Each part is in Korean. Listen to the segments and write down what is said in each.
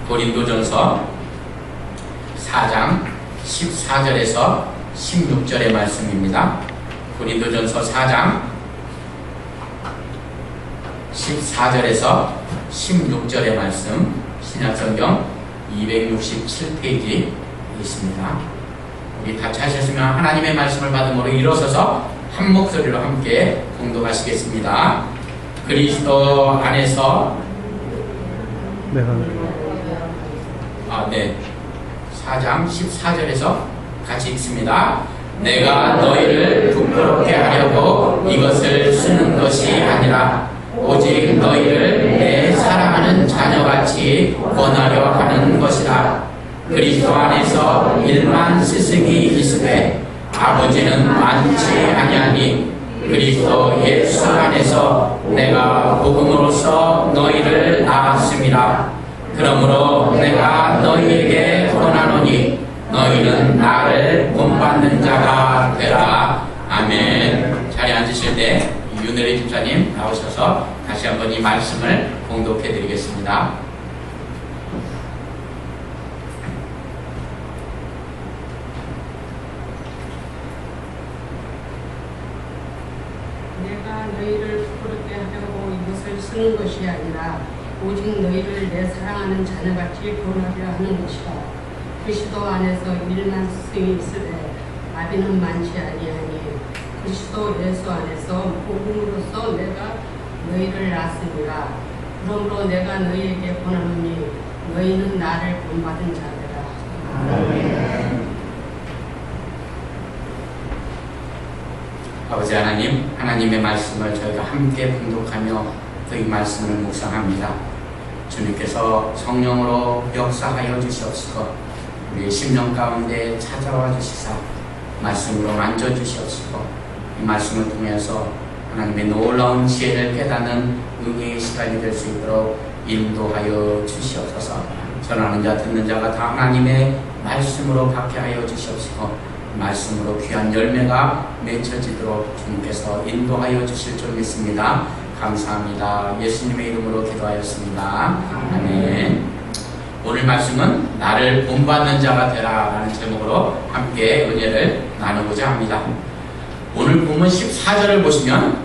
고린도전서 4장 14절에서 16절의 말씀입니다. 고린도전서 4장 14절에서 16절의 말씀, 신약성경 267페이지에 있습니다. 우리 같이 하셨으면 하나님의 말씀을 받음으로 일어서서 한 목소리로 함께 공독하시겠습니다. 그리스도 안에서 4장 14절에서 같이 읽습니다. 내가 너희를 부끄럽게 하려고 이것을 쓰는 것이 아니라 오직 너희를 내 사랑하는 자녀같이 권하려 하는 것이라. 그리스도 안에서 일만 스승이 있으되 아버지는 많지 아니하니 그리스도 예수 안에서 내가 복음으로써 너희를 낳았음이라. 그러므로 내가 너희에게 권하노니 너희는 나를 본받는 자가 되라. 아멘. 자리에 앉으실 때 윤혜리 집사님 나오셔서 다시 한번 이 말씀을 공독해 드리겠습니다. 내가 너희를 부끄럽게 하려고 이것을 쓰는 것이 아니라 오직 너희를 내 사랑하는 자녀같이 권하려 하는 것이라. 그리스도 안에서 일만 스승이 있으되 아비는 많지 아니하니 그리스도 예수 안에서 복음으로써 내가 너희를 낳았으니라. 그러므로 내가 너희에게 권하노니 너희는 나를 본받은 자들아. 아멘. 아버지 하나님, 하나님의 말씀을 저희가 함께 공독하며 또 이 말씀을 묵상합니다. 주님께서 성령으로 역사하여 주시옵시고 우리의 심령 가운데 찾아와 주시사 말씀으로 만져주시옵시고 이 말씀을 통해서 하나님의 놀라운 지혜를 깨닫는 은혜의 시간이 될 수 있도록 인도하여 주시옵소서. 전하는 자 듣는 자가 다 하나님의 말씀으로 갖게 하여 주시옵시고 말씀으로 귀한 열매가 맺혀지도록 주님께서 인도하여 주실 줄 믿습니다. 감사합니다. 예수님의 이름으로 기도하였습니다. 아멘. 오늘 말씀은 나를 본받는 자가 되라 라는 제목으로 함께 은혜를 나누고자 합니다. 오늘 본문 14절을 보시면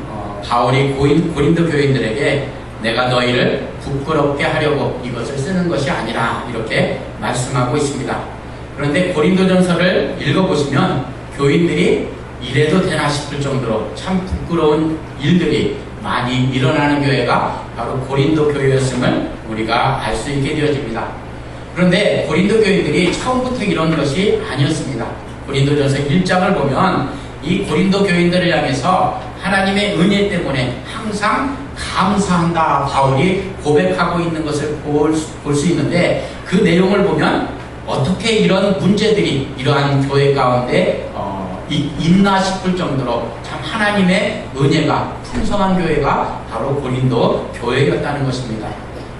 바울이 고린도 교인들에게 내가 너희를 부끄럽게 하려고 이것을 쓰는 것이 아니라 이렇게 말씀하고 있습니다. 그런데 고린도전서를 읽어보시면 교인들이 이래도 되나 싶을 정도로 참 부끄러운 일들이 많이 일어나는 교회가 바로 고린도 교회였음을 우리가 알 수 있게 되어집니다. 그런데 고린도 교인들이 처음부터 이런 것이 아니었습니다. 고린도전서 1장을 보면 이 고린도 교인들을 향해서 하나님의 은혜 때문에 항상 감사한다 바울이 고백하고 있는 것을 볼 수 있는데 그 내용을 보면 어떻게 이런 문제들이 이러한 교회 가운데 있나 싶을 정도로 참 하나님의 은혜가 풍성한 교회가 바로 고린도 교회였다는 것입니다.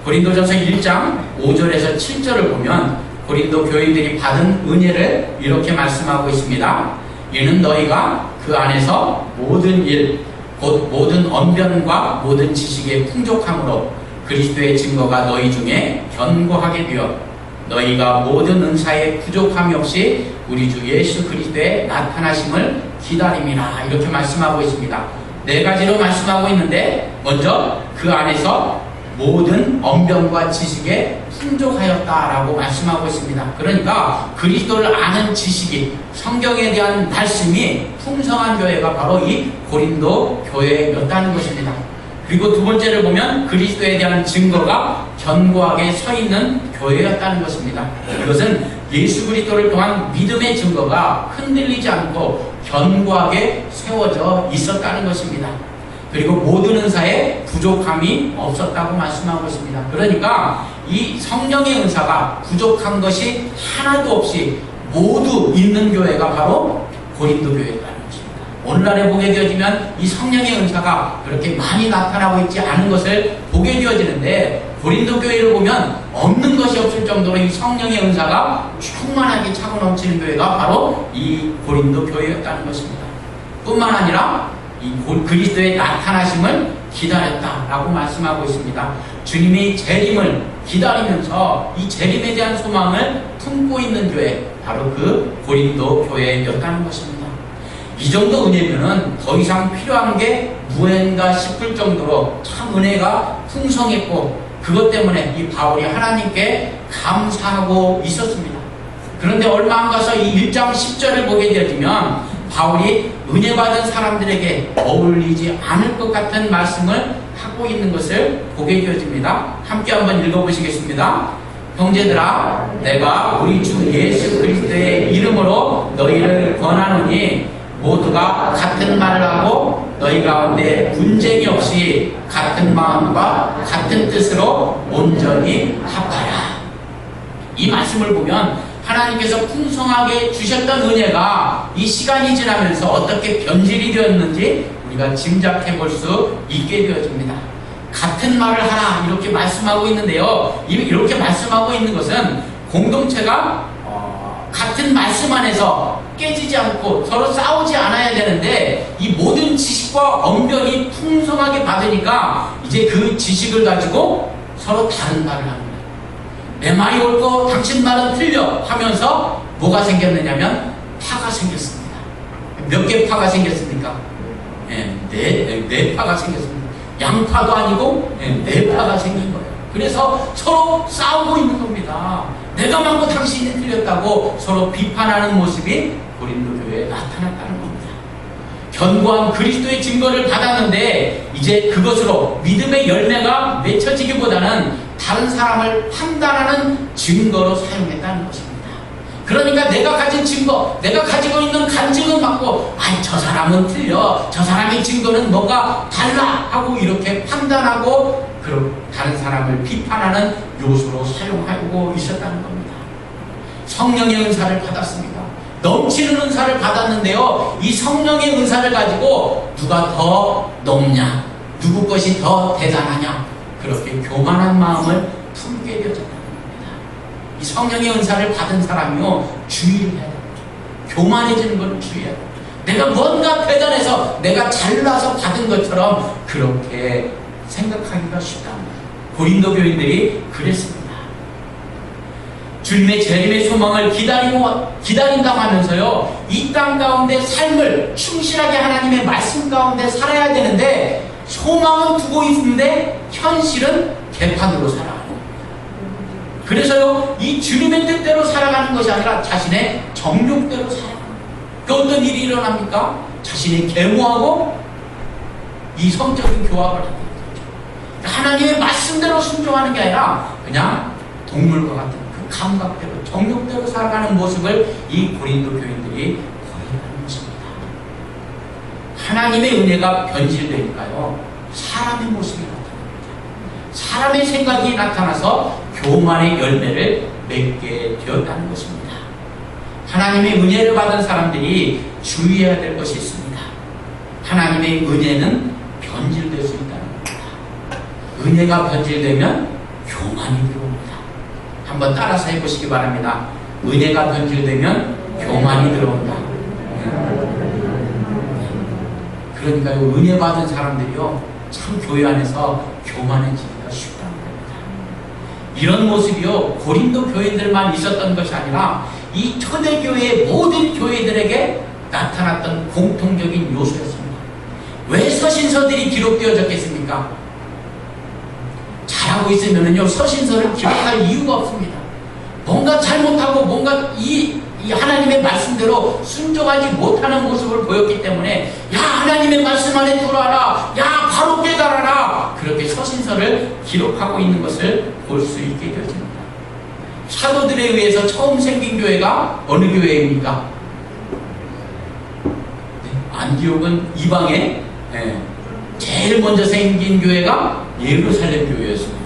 고린도전서 1장 5절에서 7절을 보면 고린도 교인들이 받은 은혜를 이렇게 말씀하고 있습니다. 이는 너희가 그 안에서 모든 일, 곧 모든 언변과 모든 지식의 풍족함으로 그리스도의 증거가 너희 중에 견고하게 되어 너희가 모든 은사에 부족함이 없이 우리 주 예수 그리스도의 나타나심을 기다림이라 이렇게 말씀하고 있습니다. 네 가지로 말씀하고 있는데 먼저 그 안에서 모든 언변과 지식에 풍족하였다라고 말씀하고 있습니다. 그러니까 그리스도를 아는 지식이 성경에 대한 말씀이 풍성한 교회가 바로 이 고린도 교회였다는 것입니다. 그리고 두 번째를 보면 그리스도에 대한 증거가 견고하게 서 있는 교회였다는 것입니다. 이것은 예수 그리스도를 통한 믿음의 증거가 흔들리지 않고 견고하게 세워져 있었다는 것입니다. 그리고 모든 은사에 부족함이 없었다고 말씀하고 있습니다. 그러니까 이 성령의 은사가 부족한 것이 하나도 없이 모두 있는 교회가 바로 고린도 교회였다는 것입니다. 오늘날에 보게 되어지면 이 성령의 은사가 그렇게 많이 나타나고 있지 않은 것을 보게 되어지는데 고린도 교회를 보면 없는 것이 없을 정도로 이 성령의 은사가 충만하게 차고 넘치는 교회가 바로 이 고린도 교회였다는 것입니다. 뿐만 아니라 이 그리스도의 나타나심을 기다렸다라고 말씀하고 있습니다. 주님의 재림을 기다리면서 이 재림에 대한 소망을 품고 있는 교회, 바로 그 고린도 교회였다는 것입니다. 이 정도 은혜면은 더 이상 필요한 게 무언가 싶을 정도로 참 은혜가 풍성했고, 그것 때문에 이 바울이 하나님께 감사하고 있었습니다. 그런데 얼마 안 가서 이 1장 10절을 보게 되어지면 바울이 은혜 받은 사람들에게 어울리지 않을 것 같은 말씀을 하고 있는 것을 보게 되어집니다. 함께 한번 읽어보시겠습니다. 형제들아, 내가 우리 주 예수 그리스도의 이름으로 너희를 권하노니 모두가 같은 말을 하고 너희 가운데 분쟁이 없이 같은 마음과 같은 뜻으로 온전히 합하라. 이 말씀을 보면 하나님께서 풍성하게 주셨던 은혜가 이 시간이 지나면서 어떻게 변질이 되었는지 우리가 짐작해 볼 수 있게 되어집니다. 같은 말을 하라 이렇게 말씀하고 있는데요, 이렇게 말씀하고 있는 것은 공동체가 같은 말씀 안에서 깨지지 않고 서로 싸우지 않아야 되는데, 이 모든 지식과 언변이 풍성하게 받으니까 이제 그 지식을 가지고 서로 다른 말을 합니다. 내 말이 옳고 당신 말은 틀려 하면서 뭐가 생겼느냐면 파가 생겼습니다. 몇 개 파가 생겼습니까? 네 파가 생겼습니다. 양파도 아니고 네 파가 생긴 거예요. 그래서 서로 싸우고 있는 겁니다. 내가 맞고 당신이 틀렸다고 서로 비판하는 모습이 고린도 교회에 나타났다는 겁니다. 견고한 그리스도의 증거를 받았는데 이제 그것으로 믿음의 열매가 맺혀지기보다는 다른 사람을 판단하는 증거로 사용했다는 것입니다. 그러니까 내가 가진 증거, 내가 가지고 있는 간증은 맞고, 아니 저 사람은 틀려, 저 사람의 증거는 뭔가 달라 하고 이렇게 판단하고 다른 사람을 비판하는 요소로 사용하고 있었다는 겁니다. 성령의 은사를 받았습니다. 넘치는 은사를 받았는데요, 이 성령의 은사를 가지고 누가 더 높냐, 누구 것이 더 대단하냐, 그렇게 교만한 마음을 품게 되어졌다는 겁니다. 이 성령의 은사를 받은 사람이요, 주의를 해야 됩니다. 교만해지는 것을 주의해야 됩니다. 내가 뭔가 대단해서 내가 잘나서 받은 것처럼 그렇게 생각하기가 쉽답니다. 고린도 교인들이 그랬습니다. 주님의 재림의 소망을 기다린다고 하면서요, 이 땅 가운데 삶을 충실하게 하나님의 말씀 가운데 살아야 되는데, 소망은 두고 있는데 현실은 개판으로 살아가는 겁니다. 그래서요, 이 주님의 뜻대로 살아가는 것이 아니라 자신의 정욕대로 살아가는 겁니다. 그 어떤 일이 일어납니까? 자신이 계모하고 이 성적인 교합을 하는 거죠. 하나님의 말씀대로 순종하는 게 아니라 그냥 동물과 같은 그 감각대로, 정욕대로 살아가는 모습을 이 고린도 교인들이 보이는 것입니다. 하나님의 은혜가 변질되니까요, 사람의 모습이 나타납니다. 사람의 생각이 나타나서 교만의 열매를 맺게 되었다는 것입니다. 하나님의 은혜를 받은 사람들이 주의해야 될 것이 있습니다. 하나님의 은혜는 변질될 수 있다는 겁니다. 은혜가 변질되면 교만이 들어옵니다. 한번 따라서 해보시기 바랍니다. 은혜가 변질되면 교만이 들어온다. 그러니까요, 은혜 받은 사람들이요, 참 교회 안에서 교만해지기가 쉽다는 겁니다. 이런 모습이요, 고린도 교인들만 있었던 것이 아니라 이 초대교회의 모든 교회들에게 나타났던 공통적인 요소였습니다. 왜 서신서들이 기록되어졌겠습니까? 잘하고 있으면요, 서신서를 기록할 이유가 없습니다. 뭔가 잘못하고 뭔가 이 하나님의 말씀대로 순종하지 못하는 모습을 보였기 때문에, 야, 하나님의 말씀 안에 들어와라, 야, 바로 깨달아라, 그렇게 서신서를 기록하고 있는 것을 볼 수 있게 되어집니다. 사도들에 의해서 처음 생긴 교회가 어느 교회입니까? 안디옥은 이방에 제일 먼저 생긴 교회가 예루살렘 교회였습니다.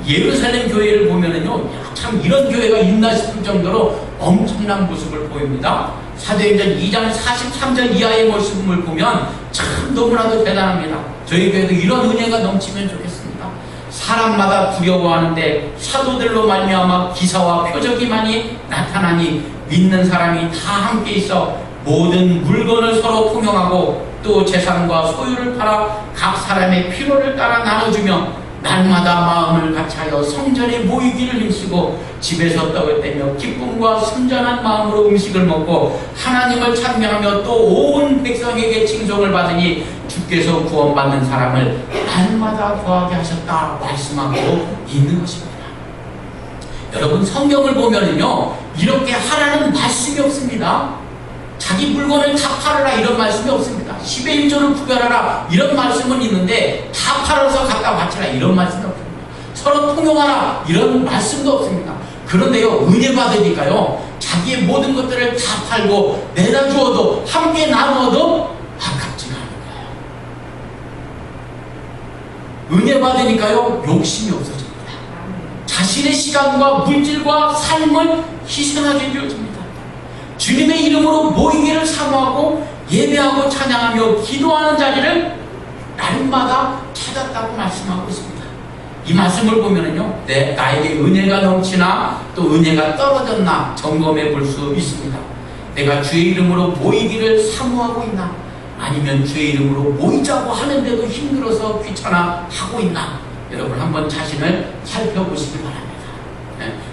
예루살렘 교회를 보면은요, 참 이런 교회가 있나 싶을 정도로 엄청난 모습을 보입니다. 사도행전 2장 43절 이하의 모습을 보면 참 너무나도 대단합니다. 저희 교회도 이런 은혜가 넘치면 좋겠습니다. 사람마다 두려워하는데 사도들로 말미암아 기사와 표적이 많이 나타나니 믿는 사람이 다 함께 있어 모든 물건을 서로 통용하고 또 재산과 소유를 팔아 각 사람의 필요를 따라 나눠주며 날마다 마음을 같이하여 성전에 모이기를 힘쓰고 집에서 떡을 떼며 기쁨과 순전한 마음으로 음식을 먹고 하나님을 찬미하며 또 온 백성에게 칭송을 받으니 주께서 구원받는 사람을 날마다 거하게 하셨다 말씀하고 있는 것입니다. 여러분, 성경을 보면은요, 이렇게 하라는 말씀이 없습니다. 자기 물건을 다 팔아라 이런 말씀이 없습니다. 10의 1조를 구별하라 이런 말씀은 있는데 다 팔아서 갖다 바치라 이런 말씀이 없습니다. 서로 통용하라 이런 말씀도 없습니다. 그런데요, 은혜 받으니까요, 자기의 모든 것들을 다 팔고 내다 주어도 함께 나누어도 아깝지가 않은 거예요. 은혜 받으니까요, 욕심이 없어집니다. 자신의 시간과 물질과 삶을 희생하게 되어집니다. 주님의 이름으로 모이기를 사모하고 예배하고 찬양하며 기도하는 자리를 날마다 찾았다고 말씀하고 있습니다. 이 말씀을 보면은요, 나에게 은혜가 넘치나 또 은혜가 떨어졌나 점검해 볼 수 있습니다. 내가 주의 이름으로 모이기를 사모하고 있나, 아니면 주의 이름으로 모이자고 하는데도 힘들어서 귀찮아 하고 있나, 여러분 한번 자신을 살펴보시기 바랍니다.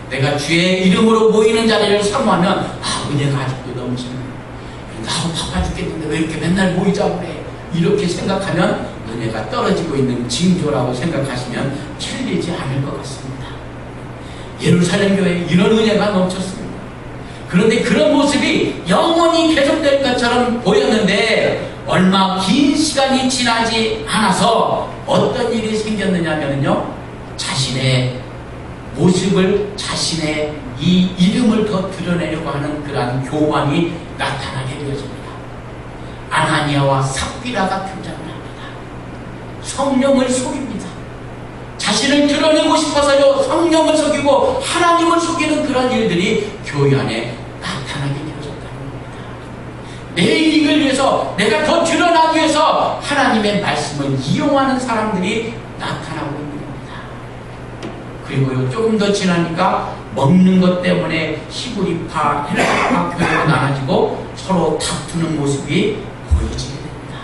내가 주의 이름으로 모이는 자리를 사모하면 은혜가 아직도 넘치네, 나도 바빠 죽겠는데 왜 이렇게 맨날 모이자고 그래, 이렇게 생각하면 은혜가 떨어지고 있는 징조라고 생각하시면 틀리지 않을 것 같습니다. 예루살렘 교회에 이런 은혜가 넘쳤습니다. 그런데 그런 모습이 영원히 계속될 것처럼 보였는데 얼마 긴 시간이 지나지 않아서 어떤 일이 생겼느냐면요, 자신의 모습을, 자신의 이 이름을 더 드러내려고 하는 그러한 교만이 나타나게 되어집니다. 아나니아와 삽비라가 등장을 합니다. 성령을 속입니다. 자신을 드러내고 싶어서요, 성령을 속이고 하나님을 속이는 그런 일들이 교회 안에 나타나게 되어졌다는 겁니다. 내 이익을 위해서, 내가 더 드러나기 위해서 하나님의 말씀을 이용하는 사람들이 나타나고 있는 겁니다. 그리고요, 조금 더 지나니까 먹는 것 때문에 히브리파, 헬라파 교회가 나눠지고 서로 다투는 모습이 보여지게 됩니다.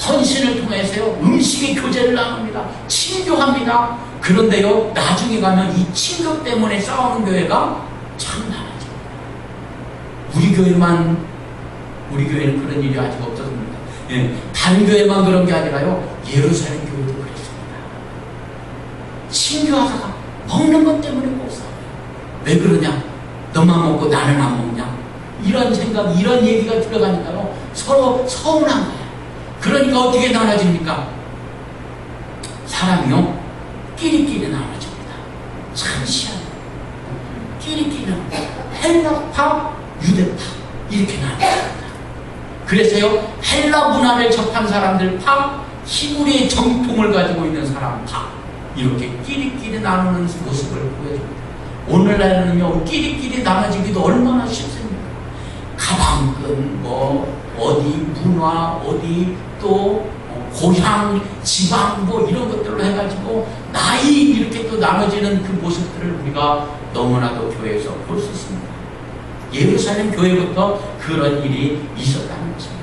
헌신을 통해서요, 음식의 교제를 나눕니다. 친교합니다. 그런데요, 나중에 가면 이 친교 때문에 싸우는 교회가 참 많아집니다. 우리 교회는 그런 일이 아직 없었습니다. 다른 교회만 그런 게 아니라요, 예루살렘 교회도 그랬습니다. 친교하다가 먹는 것 때문에 못 싸워요. 왜 그러냐? 너만 먹고 나는 안 먹냐? 이런 생각, 이런 얘기가 들어가니까요, 서로 서운한 거예요. 그러니까 어떻게 나눠집니까? 사람이요, 끼리끼리 나눠집니다. 참 희한해요. 끼리끼리 나눠집니다. 헬라파, 유대파 이렇게 나눠집니다. 그래서요, 헬라 문화를 접한 사람들 파, 히브리의 정통을 가지고 있는 사람 파, 이렇게 끼리끼리 나누는 모습을 보여줍니다. 오늘날에는요, 끼리끼리 나눠지기도 얼마나 쉽습니까? 가방끈, 어디 문화, 어디 또 고향, 지방 이런 것들로 해가지고 나이 이렇게 또 나눠지는 그 모습들을 우리가 너무나도 교회에서 볼 수 있습니다. 예루살렘 교회부터 그런 일이 있었다는 것입니다.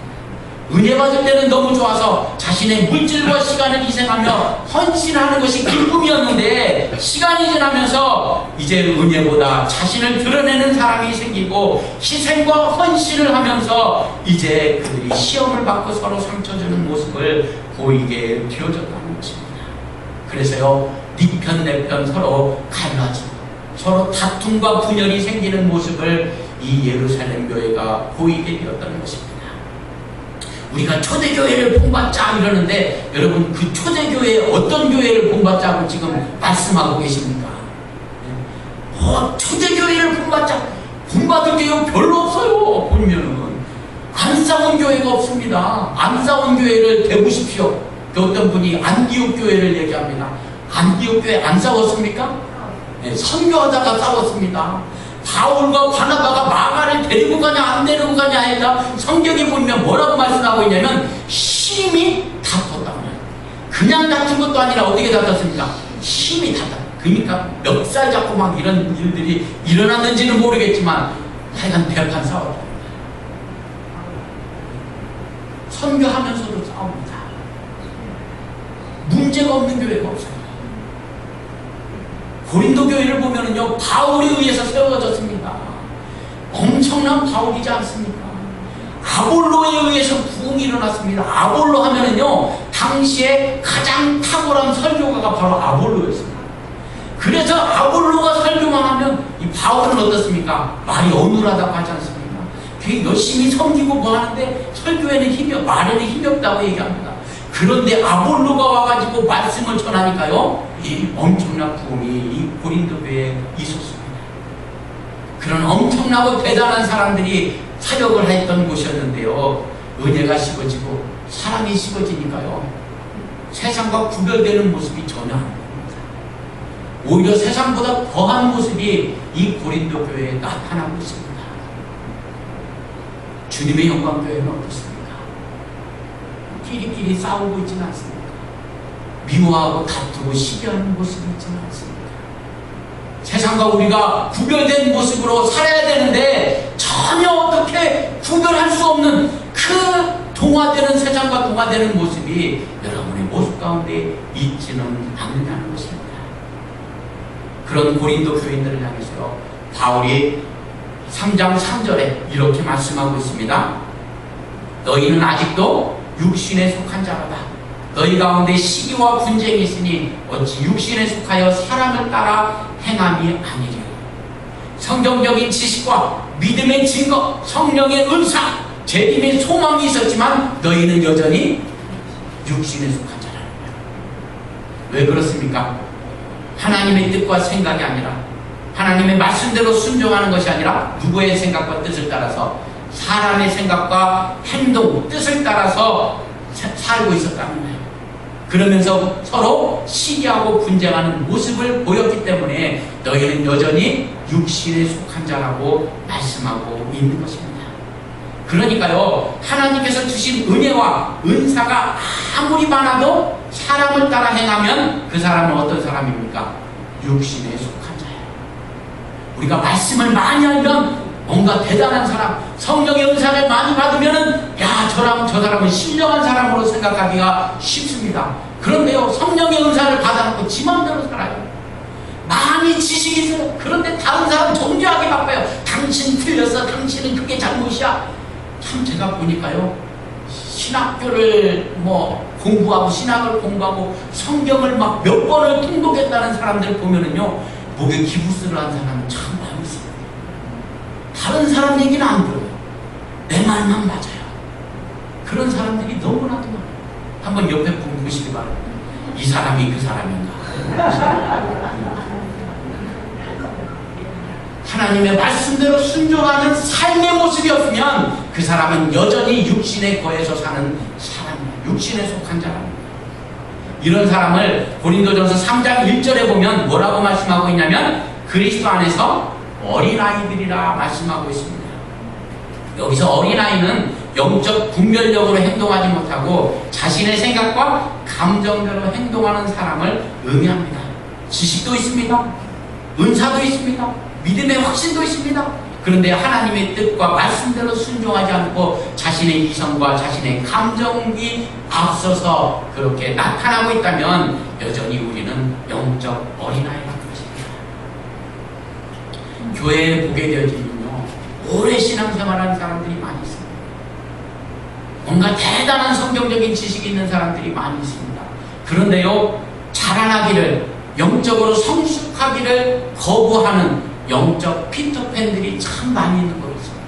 은혜 받을 때는 너무 좋아서 자신의 물질과 시간을 희생하며 헌신하는 것이 기쁨이었는데 시간이 지나면서 이제 은혜보다 자신을 드러내는 사람이 생기고 희생과 헌신을 하면서 이제 그들이 시험을 받고 서로 상처 주는 모습을 보이게 되어졌다는 것입니다. 그래서요, 네 편 내 편 서로 갈라지고 서로 다툼과 분열이 생기는 모습을 이 예루살렘 교회가 보이게 되었다는 것입니다. 우리가 초대교회를 본받자 이러는데 여러분, 그 초대교회 어떤 교회를 본받자고 지금 말씀하고 계십니까? 초대교회를 본받자. 본받을 게요 별로 없어요. 보면은 안 싸운 교회가 없습니다. 안 싸운 교회를 대보십시오. 어떤 분이 안디옥 교회를 얘기합니다. 안디옥 교회 안 싸웠습니까? 네, 선교하다가 싸웠습니다. 바울과 바나바가 마가를 데리고 가냐 안 데리고 가냐 해서 성경에 보면 뭐라고 말씀하고 있냐면 심히 다퉜다고 해요. 그냥 다툰 것도 아니라 어떻게 다퉜습니까? 심히 다퉜다. 그러니까 멱살 잡고 막 이런 일들이 일어났는지는 모르겠지만 하여간 대판 싸웠다. 선교하면서도 싸웁니다. 문제가 없는 교회가 없어요. 고린도 교회를 보면은요, 바울에 의해서 세워졌습니다. 엄청난 바울이지 않습니까? 아볼로에 의해서 부흥이 일어났습니다. 아볼로 하면은요, 당시에 가장 탁월한 설교가가 바로 아볼로였습니다. 그래서 아볼로가 설교만 하면 이 바울은 어떻습니까? 말이 어눌하다고 하지 않습니까? 되게 열심히 섬기고 뭐 하는데 설교에는 말에는 힘이 없다고 얘기합니다. 그런데 아볼로가 와가지고 말씀을 전하니까요, 이 엄청난 부흥이 이 고린도 교회에 있었습니다. 그런 엄청나고 대단한 사람들이 사역을 했던 곳이었는데요, 은혜가 식어지고 사랑이 식어지니까요, 세상과 구별되는 모습이 전혀 안 보입니다. 오히려 세상보다 더한 모습이 이 고린도 교회에 나타나고 있습니다. 주님의 영광교회는 어떻습니까? 끼리끼리 싸우고 있지는 않습니까? 미워하고 다투고 시기하는 모습이 있지는 않습니까? 세상과 우리가 구별된 모습으로 살아야 되는데 전혀 어떻게 구별할 수 없는 그 동화되는 세상과 동화되는 모습이 여러분의 모습 가운데 있지는 않는다는 것입니다. 그런 고린도 교인들을 향해서 바울이 3장 3절에 이렇게 말씀하고 있습니다. 너희는 아직도 육신에 속한 자로다. 너희 가운데 시기와 분쟁이 있으니 어찌 육신에 속하여 사람을 따라 행함이 아니리요. 성경적인 지식과 믿음의 증거, 성령의 은사, 재림의 소망이 있었지만 너희는 여전히 육신에 속한 자라는 거예요. 왜 그렇습니까? 하나님의 뜻과 생각이 아니라, 하나님의 말씀대로 순종하는 것이 아니라 누구의 생각과 뜻을 따라서, 사람의 생각과 행동, 뜻을 따라서 살고 있었다는 거예요. 그러면서 서로 시기하고 분쟁하는 모습을 보였기 때문에 너희는 여전히 육신에 속한 자라고 말씀하고 있는 것입니다. 그러니까요, 하나님께서 주신 은혜와 은사가 아무리 많아도 사람을 따라 행하면 그 사람은 어떤 사람입니까? 육신에 속한 자예요. 우리가 말씀을 많이 알면 뭔가 대단한 사람, 성령의 은사를 많이 받으면은 저 사람은 신령한 사람으로 생각하기가 쉽습니다. 그런데요, 성령의 은사를 받아놓고 지 맘대로 살아요. 많이 지식이 있어요. 그런데 다른 사람 정죄하기 바빠요. 당신 틀렸어, 당신은 그게 잘못이야. 참 제가 보니까요, 신학교를 공부하고 신학을 공부하고 성경을 막 몇 번을 통독했다는 사람들 보면은요, 목에 기부스를 한 사람은 참 많이 있어요. 다른 사람 얘기는 안 들어요. 내 말만 맞아요. 그런 사람들이 너무나도 많아요. 한번 옆에 분 보시기 바랍니다. 이 사람이 그 사람인가? 하나님의 말씀대로 순종하는 삶의 모습이었으면 그 사람은 여전히 육신에 거해서 사는 사람이에요. 육신에 속한 사람입니다. 이런 사람을 고린도전서 3장 1절에 보면 뭐라고 말씀하고 있냐면 그리스도 안에서 어린아이들이라 말씀하고 있습니다. 여기서 어린아이는 영적 분별력으로 행동하지 못하고 자신의 생각과 감정대로 행동하는 사람을 의미합니다. 지식도 있습니다. 은사도 있습니다. 믿음의 확신도 있습니다. 그런데 하나님의 뜻과 말씀대로 순종하지 않고 자신의 이성과 자신의 감정이 앞서서 그렇게 나타나고 있다면 여전히 우리는 영적 어린아이라는 것입니다. 교회에 보게 되어지면요, 오래 신앙생활하는 사람들이 많이 있습니다. 뭔가 대단한 성경적인 지식이 있는 사람들이 많이 있습니다. 그런데요, 자라나기를, 영적으로 성숙하기를 거부하는 영적 피터팬들이 참 많이 있는 것 같습니다.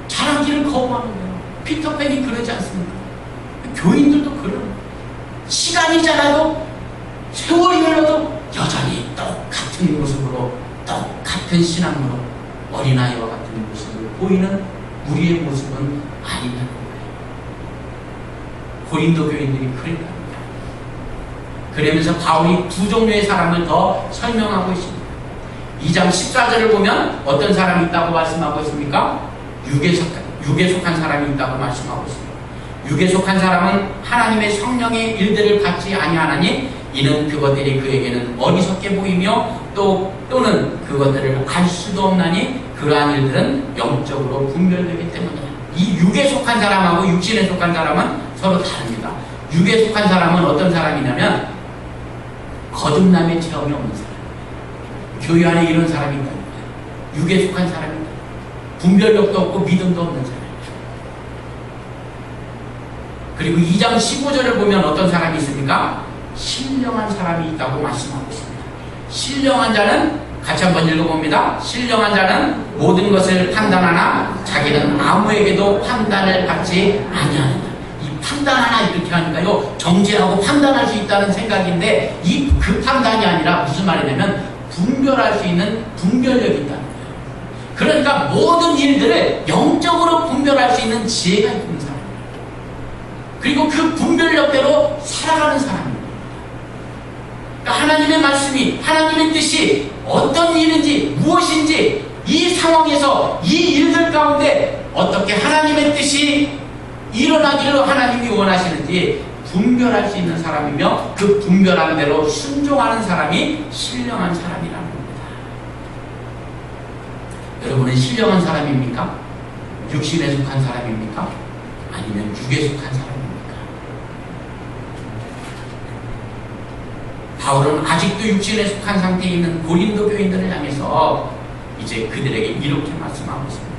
자라기를 거부하는 거예요. 피터팬이 그러지 않습니까? 교인들도 그래요. 시간이 지나도 세월이 흘러도 여전히 똑같은 모습으로, 똑같은 신앙으로 어린아이와 같은 모습을 보이는 우리의 모습은 아니라는 거예요. 고린도 교인들이 그랬다. 그러면서 바울이 두 종류의 사람을 더 설명하고 있습니다. 2장 14절을 보면 어떤 사람이 있다고 말씀하고 있습니까? 육에 속한 사람이 있다고 말씀하고 있습니다. 육에 속한 사람은 하나님의 성령의 일들을 받지 아니하나니 이는 그것들이 그에게는 어리석게 보이며 또는 그것들을 알 수도 없나니 그러한 일들은 영적으로 분별되기 때문이에요. 이 육에 속한 사람하고 육신에 속한 사람은 서로 다릅니다. 육에 속한 사람은 어떤 사람이냐면 거듭남의 체험이 없는 사람. 교회 안에 이런 사람이 있다. 육에 속한 사람입니다. 분별력도 없고 믿음도 없는 사람. 그리고 2장 15절을 보면 어떤 사람이 있습니까? 신령한 사람이 있다고 말씀하고 있습니다. 신령한 자는 같이 한번 읽어봅니다. 신령한 자는 모든 것을 판단하나 자기는 아무에게도 판단을 받지 아니하느니라. 이 판단하나 이렇게 하니까요, 정죄하고 판단할 수 있다는 생각인데 그 판단이 아니라 무슨 말이냐면 분별할 수 있는 분별력이 있다는 거예요. 그러니까 모든 일들을 영적으로 분별할 수 있는 지혜가 있는 사람이에요. 그리고 그 분별력대로 살아가는 사람입니다. 그러니까 하나님의 말씀이, 하나님의 뜻이 어떤 일인지 무엇인지 이 상황에서 이 일들 가운데 어떻게 하나님의 뜻이 일어나기를 하나님이 원하시는지 분별할 수 있는 사람이며 그 분별한 대로 순종하는 사람이 신령한 사람이라는 겁니다. 여러분은 신령한 사람입니까? 육신에 속한 사람입니까? 아니면 육에 속한 사람입니까? 바울은 아직도 육신에 속한 상태에 있는 고린도 교인들을 향해서 이제 그들에게 이렇게 말씀하고 있습니다.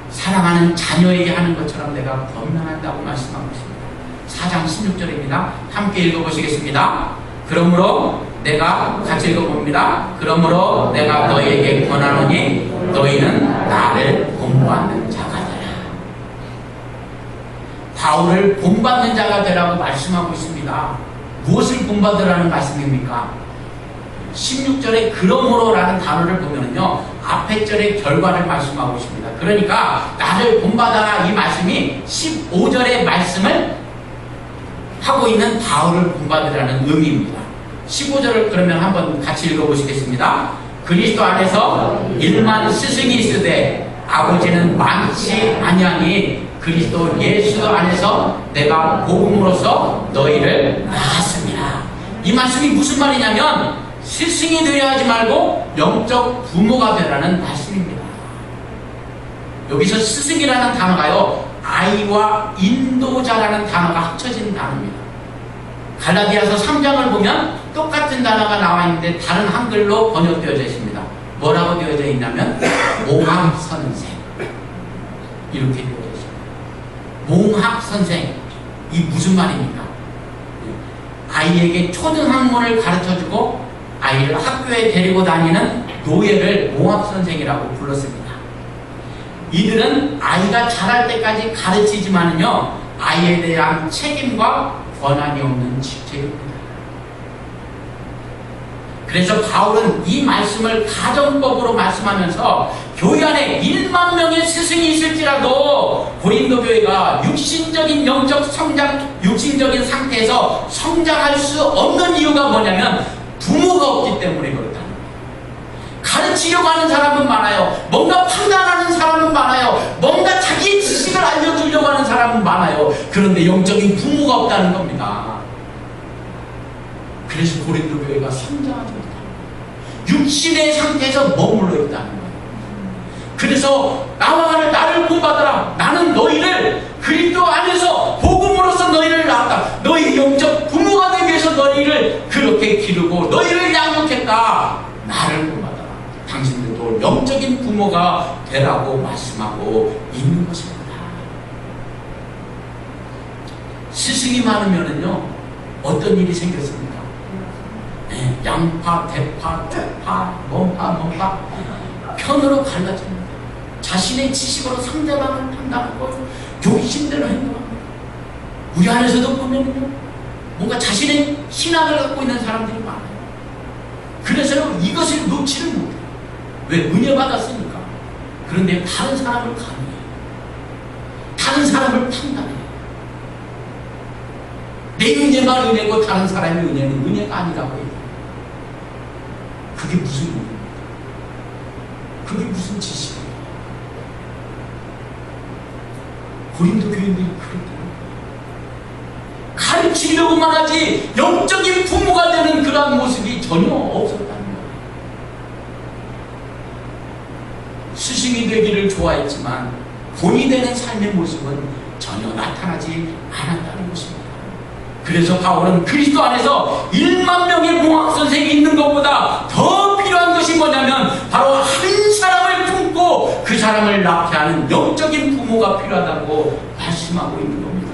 사랑하는 자녀에게 하는 것처럼 내가 권면한다고 말씀하고 있습니다. 4장 16절입니다. 함께 읽어보시겠습니다. 그러므로 내가 같이 읽어봅니다. 그러므로 내가 너희에게 권하노니 너희는 나를 본받는 자가 되라. 바울을 본받는 자가 되라고 말씀하고 있습니다. 무엇을 본받으라는 말씀입니까? 16절에 그러므로라는 단어를 보면요, 앞에 절의 결과를 말씀하고 있습니다. 그러니까 나를 본받아라 이 말씀이 15절의 말씀을 하고 있는 바울을 본받으라는 의미입니다. 15절을 그러면 한번 같이 읽어보시겠습니다. 그리스도 안에서 일만 스승이 있으되 아버지는 많지 아니하니 그리스도 예수 안에서 내가 복음으로써 너희를 낳았습니다. 이 말씀이 무슨 말이냐면 스승이 되어야 하지 말고 영적 부모가 되라는 말씀입니다. 여기서 스승이라는 단어가요, 아이와 인도자라는 단어가 합쳐진 단어입니다. 갈라디아서 3장을 보면 똑같은 단어가 나와 있는데 다른 한글로 번역되어져 있습니다. 뭐라고 되어져 있냐면 몽학선생, 이렇게 되어져 있습니다. 몽학선생, 이 무슨 말입니까? 아이에게 초등학문을 가르쳐주고 아이를 학교에 데리고 다니는 노예를 몽학선생이라고 불렀습니다. 이들은 아이가 자랄 때까지 가르치지만은요, 아이에 대한 책임과 권한이 없는 직책입니다. 그래서 바울은 이 말씀을 가정법으로 말씀하면서 교회 안에 1만 명의 스승이 있을지라도 고린도 교회가 육신적인 영적 성장, 육신적인 상태에서 성장할 수 없는 이유가 뭐냐면 부모가 없기 때문에 그렇다는 거예요. 가르치려고 하는 사람은 많아요. 뭔가 판단하는 사람은 많아요. 뭔가 자기의 지식을 알려주려고 하는 사람은 많아요. 그런데 영적인 부모가 없다는 겁니다. 그래서 고린도 교회가 성장하지 못합니다. 육신의 상태에서 머물러 있다는 거예요. 그래서 나를 본받아라. 나는 너희를 그리스도 안에서 복음으로써 너희를 낳았다. 너희 영적 부모가 되기 위해서 너희를 그렇게 기르고 너희를 양육했다. 나를 본받아라. 당신들도 영적인 부모가 되라고 말씀하고 있는 것입니다. 스승이 많으면은요, 어떤 일이 생겼습니까? 네, 양파, 대파, 좌파, 몸파 편으로 갈라집니다. 자신의 지식으로 상대방을 판단하고 욕심대로 행동합니다. 우리 안에서도 보면요, 뭔가 자신의 신앙을 갖고 있는 사람들이 많아요. 그래서 이것을 놓지를 못해요. 왜? 은혜 받았으니까. 그런데 다른 사람을 간호해요. 다른 사람을 판단해요. 내 은혜만 은혜고 다른 사람의 은혜는 은혜가 아니라고 해요. 그게 무슨 은혜입니까? 그게 무슨 지식이에요? 고린도 교인들이 그랬대요. 가르치려고만 하지 영적인 부모가 되는 그런 모습이 전혀 없었다는 거예요. 스승이 되기를 좋아했지만 본이 되는 삶의 모습은 전혀 나타나지 않았다는 것입니다. 그래서 바울은 그리스도 안에서 1만 명의 공학 선생이 있는 것보다 더 필요한 것이 뭐냐면 바로 한 사람을 품고 그 사람을 낳게 하는 영적인 부모가 필요하다고 말씀하고 있는 겁니다.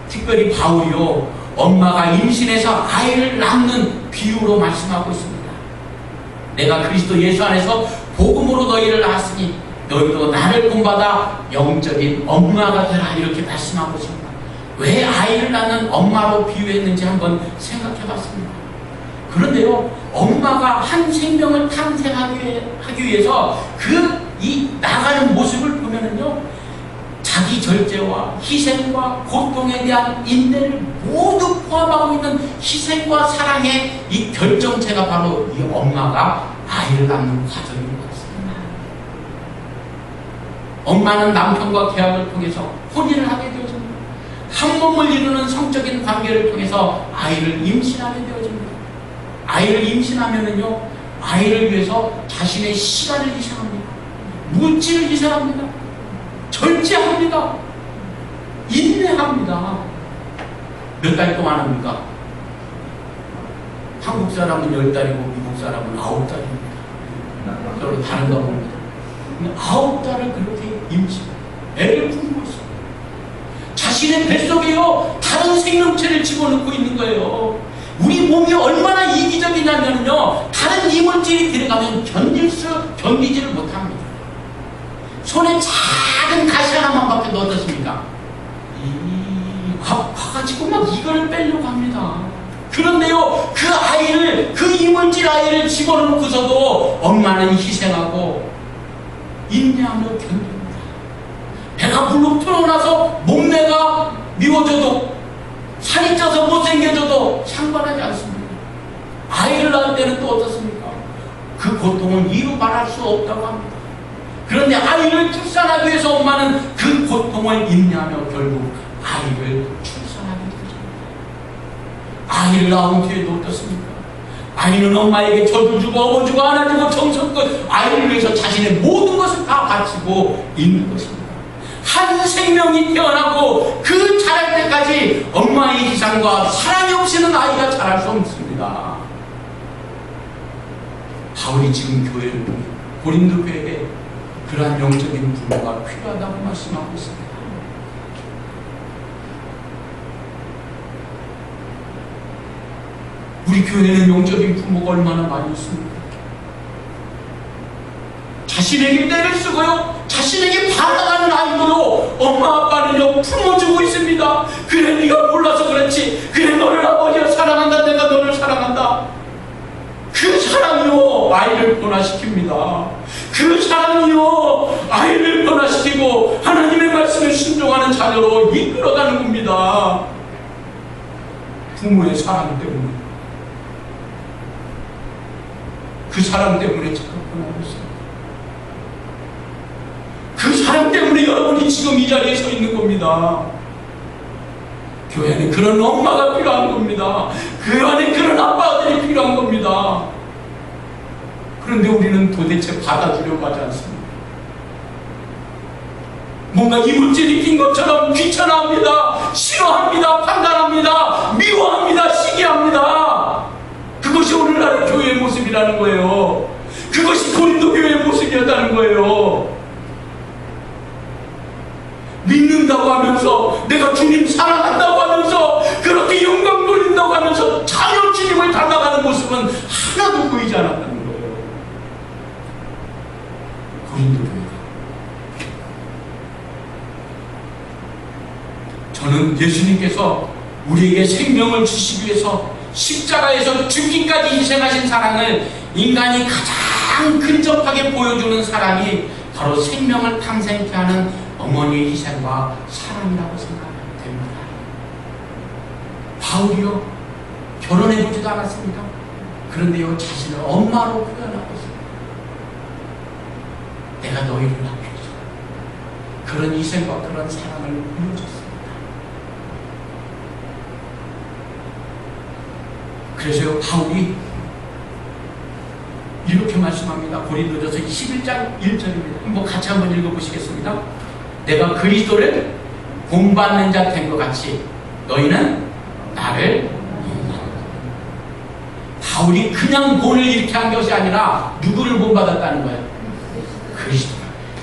특별히 바울이요, 엄마가 임신해서 아이를 낳는 비유로 말씀하고 있습니다. 내가 그리스도 예수 안에서 복음으로 너희를 낳았으니 너희도 나를 본받아 영적인 엄마가 되라, 이렇게 말씀하고 있습니다. 왜 아이를 낳는 엄마로 비유했는지 한번 생각해 봤습니다. 그런데요, 엄마가 한 생명을 탄생하기 위해서 이 나가는 모습을 보면은요, 자기 절제와 희생과 고통에 대한 인내를 모두 포함하고 있는 희생과 사랑의 이 결정체가 바로 이 엄마가 아이를 낳는 과정인 것 같습니다. 엄마는 남편과 계약을 통해서 혼인을 하게 되어집니다. 한 몸을 이루는 성적인 관계를 통해서 아이를 임신하게 되어집니다. 아이를 임신하면은요, 아이를 위해서 자신의 시간을 희생합니다. 물질을 희생합니다. 절제합니다. 인내합니다. 몇 달 동안 합니까? 한국 사람은 10달이고 미국 사람은 9달입니다. 서로 다른가 봅니다. 9달을 그렇게 애를 품고 있습니다. 자신의 뱃속에요, 다른 생명체를 집어넣고 있는 거예요. 우리 몸이 얼마나 이기적이냐면요, 다른 이물질이 들어가면 견디지를 못합니다. 손에 작은 가시 하나만 밖에 넣었습니까? 아파가지고 막 이걸 빼려고 합니다. 그런데요, 그 이물질 아이를 집어넣고서도 엄마는 희생하고 인내하며 견딥니다. 배가 불룩 털어나서 몸매가 미워져도, 살이 쪄서 못생겨져도 상관하지 않습니다. 아이를 낳을 때는 또 어떻습니까? 그 고통은 이루 말할 수 없다고 합니다. 그런데 아이를 출산하기 위해서 엄마는 그 고통을 인내하며 결국 아이를 출산하게 되죠. 아이를 낳은 뒤에도 어떻습니까? 아이는 엄마에게 젖을 주고 업어주고 안아주고 정성껏 아이를 위해서 자신의 모든 것을 다 바치고 있는 것입니다. 한 생명이 태어나고 그 자랄 때까지 엄마의 희생과 사랑이 없이는 아이가 자랄 수 없습니다. 바울이 지금 고린도 교회에 그러한 영적인 부모가 필요하다고 말씀하고 있습니다. 우리 교회에는 영적인 부모가 얼마나 많이 있습니까? 자신에게 때를 쓰고요, 자신에게 반항하는 아이들로 엄마 아빠는요 품어주고 있습니다. 그래, 네가 몰라서 그렇지. 그래, 너를 아버지가 사랑한다. 내가 너를 사랑한다. 그 사랑이요, 아이를 변화시킵니다. 그 사랑이요, 아이를 변화시키고 하나님의 말씀을 순종하는 자녀로 이끌어가는 겁니다. 부모의 사랑 때문에, 그 사랑 때문에 제가 변하고 있습니다. 그 사랑 때문에 여러분이 지금 이 자리에 서 있는 겁니다. 교회는 그런 엄마가 필요한 겁니다. 그 안에 그런 아빠들이 필요한 겁니다. 그런데 우리는 도대체 받아주려고 하지 않습니다. 뭔가 이물질이 낀 것처럼 귀찮아합니다. 싫어합니다. 판단합니다. 미워합니다. 시기합니다. 그것이 오늘날의 교회의 모습이라는 거예요. 그것이 고린도 교회의 모습이었다는 거예요. 믿는다고 하면서, 내가 주님 사랑한다고 하면서, 그렇게 영광 돌린다고 하면서 자녀 주님을 닮아가는 모습은 하나도 보이지 않았다는 거예요. 고린도 교회가. 저는 예수님께서 우리에게 생명을 주시기 위해서 십자가에서 죽기까지 희생하신 사랑을 인간이 가장 근접하게 보여주는 사랑이 바로 생명을 탄생케 하는 어머니의 희생과 사랑이라고 생각됩니다. 바울이요, 결혼해보지도 않았습니다. 그런데요, 자신을 엄마로 표현하고 있습니다. 내가 너희를 낳기 위해서 그런 희생과 그런 사랑을 보여줬습니다. 그래서요, 바울이 이렇게 말씀합니다. 고린도전서 11장 1절입니다. 한번 같이 한번 읽어보시겠습니다. 내가 그리스도를 본받는 자 된 것 같이 너희는 나를 본받는다. 바울이 그냥 본을 이렇게 한 것이 아니라 누구를 본받았다는 거예요? 그리스도,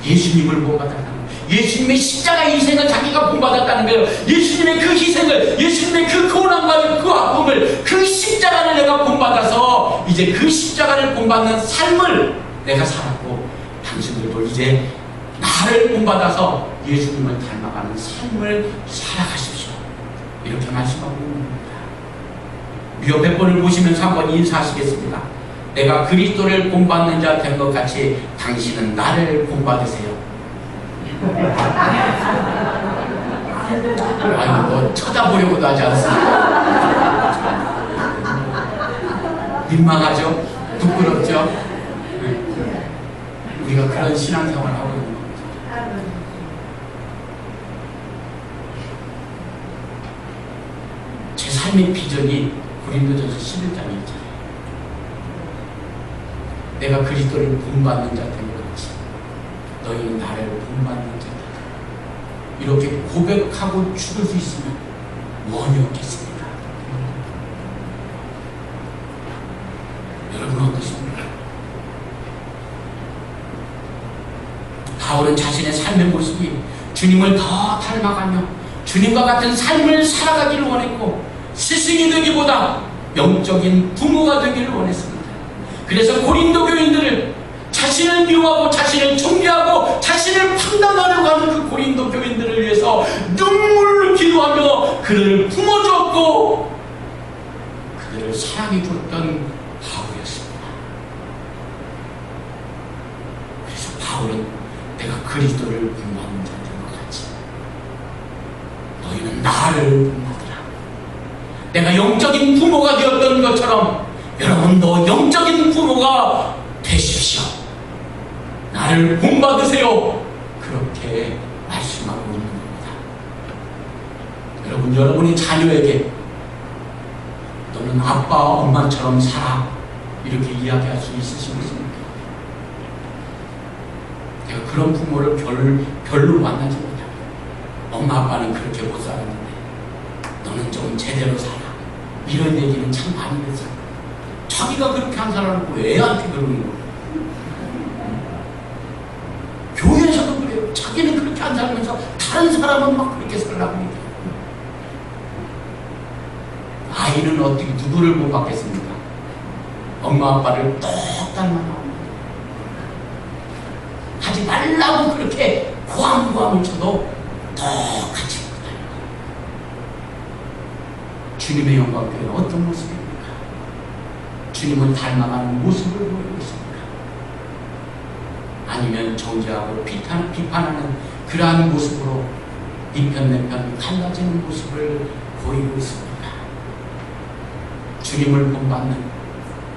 예수님을 본받았다는 거예요. 예수님의 십자가 희생을 자기가 본받았다는 거예요. 예수님의 그 희생을, 예수님의 그 고난과 그 아픔을, 그 십자가를 내가 본받아서 이제 그 십자가를 본받는 삶을 내가 살았고, 당신들도 이제 나를 본받아서 예수님을 닮아가는 삶을 살아가십시오. 이렇게 말씀하고 있는 겁니다. 묘 100번을 보시면서 한번 인사하시겠습니다. 내가 그리스도를 본받는 자 된 것 같이 당신은 나를 본받으세요. 아니, 뭐 쳐다보려고도 하지 않습니다. 민망하죠? 부끄럽죠? 우리가 그런 신앙생활을 하고 있는 겁니다. 제 삶의 비전이 고린도전서 11장이었잖아요. 내가 그리스도를 본받는 자 된 것 같이 너희는 나를 본받는 자다. 이렇게 고백하고 죽을 수 있으면 원이 없겠습니까? 여러분은 어떠십니까? 바울은 자신의 삶의 모습이 주님을 더 닮아가며 주님과 같은 삶을 살아가기를 원했고, 스승이 되기보다 영적인 부모가 되기를 원했습니다. 그래서 고린도 교인들을 자신을 미워하고 자신을 존경하고 자신을 판단하려고 하는 그 고린도 교인들을 위해서 눈물로 기도하며 그들을 품어주었고 그들을 사랑해 주었던 바울이었습니다. 그래서 바울은 내가 그리스도를 본받는 자 된 것 같이 너희는 나를 본받으라. 내가 영적인 부모가 되었던 것처럼 여러분도 영적인 부모가 되십시오. 나를 본받으세요. 그렇게 말씀하고 있는 겁니다. 여러분, 여러분의 자녀에게 너는 아빠, 엄마처럼 살아, 이렇게 이야기할 수 있으시겠습니까? 내가 그런 부모를 별로 만나지 못하고, 엄마 아빠는 그렇게 못 살았는데 너는 좀 제대로 살아, 이런 얘기는 참 많이 듣잖아. 자기가 그렇게 한 사람을 왜 애한테 그러는 거야? 교회에서도 그래요. 자기는 그렇게 안 살면서 다른 사람은 막 그렇게 살라고 해요. 아이는 어떻게 누구를 못 받겠습니까? 엄마 아빠를 똑 닮아나옵니다. 하지 말라고 그렇게 고함고함을 쳐도 똑같이 못해요. 주님의 영광교회는 어떤 모습입니까? 주님을 닮아가는 모습을 보이고 있습니다. 아니면 정죄하고 비판하는 그러한 모습으로 네 편 내 편 갈라지는 모습을 보이고 있습니다. 주님을 본받는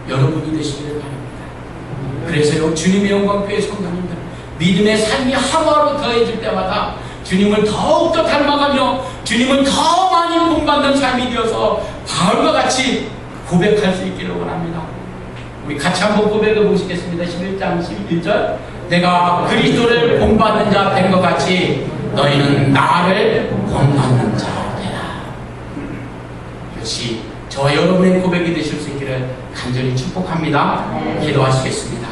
여러분이 되시기를 바랍니다. 그래서요, 주님의 영광교회 성도님들, 믿음의 삶이 하루하루 더해질 때마다 주님을 더욱더 닮아가며 주님을 더 많이 본받는 삶이 되어서 바울과 같이 고백할 수 있기를 원합니다. 우리 같이 한번 고백해 보시겠습니다. 11장 11절. 내가 그리스도를 본받는 자 된 것 같이 너희는 나를 본받는 자 되라. 이것이 저와 여러분의 고백이 되실 수 있기를 간절히 축복합니다. 기도하시겠습니다.